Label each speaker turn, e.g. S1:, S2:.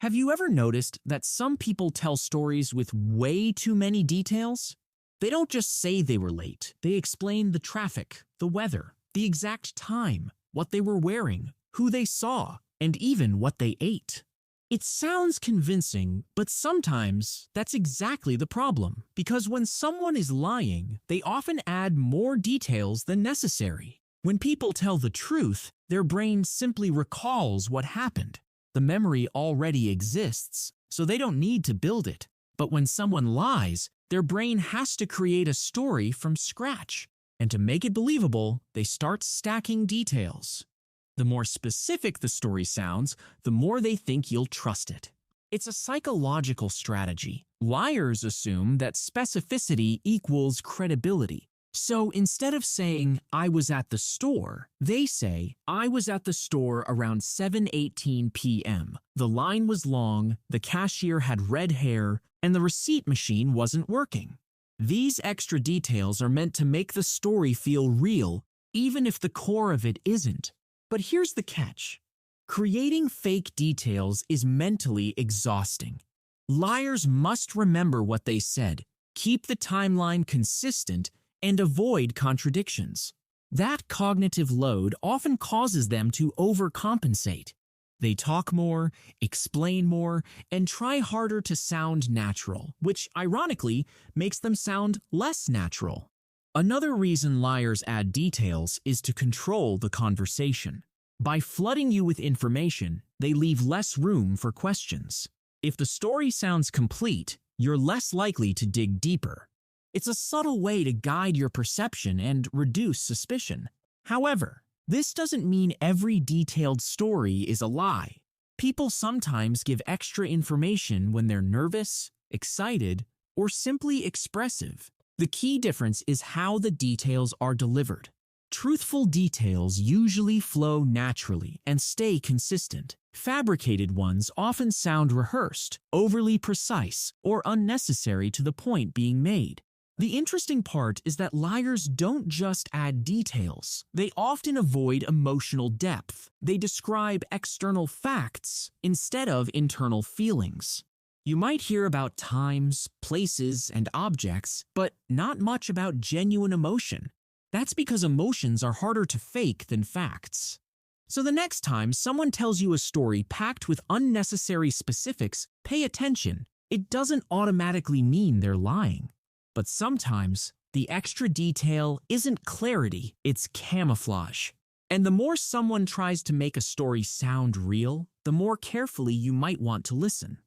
S1: Have you ever noticed that some people tell stories with way too many details? They don't just say they were late, they explain the traffic, the weather, the exact time, what they were wearing, who they saw, and even what they ate. It sounds convincing, but sometimes that's exactly the problem, because when someone is lying, they often add more details than necessary. When people tell the truth, their brain simply recalls what happened. The memory already exists, so they don't need to build it. But when someone lies, their brain has to create a story from scratch. And to make it believable, they start stacking details. The more specific the story sounds, the more they think you'll trust it. It's a psychological strategy. Liars assume that specificity equals credibility. So instead of saying, "I was at the store," they say, "I was at the store around 7:18 p.m. The line was long, the cashier had red hair, and the receipt machine wasn't working." These extra details are meant to make the story feel real, even if the core of it isn't. But here's the catch. Creating fake details is mentally exhausting. Liars must remember what they said, keep the timeline consistent, and avoid contradictions. That cognitive load often causes them to overcompensate. They talk more, explain more, and try harder to sound natural, which ironically makes them sound less natural. Another reason liars add details is to control the conversation. By flooding you with information, they leave less room for questions. If the story sounds complete, you're less likely to dig deeper. It's a subtle way to guide your perception and reduce suspicion. However, this doesn't mean every detailed story is a lie. People sometimes give extra information when they're nervous, excited, or simply expressive. The key difference is how the details are delivered. Truthful details usually flow naturally and stay consistent. Fabricated ones often sound rehearsed, overly precise, or unnecessary to the point being made. The interesting part is that liars don't just add details. They often avoid emotional depth. They describe external facts instead of internal feelings. You might hear about times, places, and objects, but not much about genuine emotion. That's because emotions are harder to fake than facts. So the next time someone tells you a story packed with unnecessary specifics, pay attention. It doesn't automatically mean they're lying. But sometimes, the extra detail isn't clarity, it's camouflage. And the more someone tries to make a story sound real, the more carefully you might want to listen.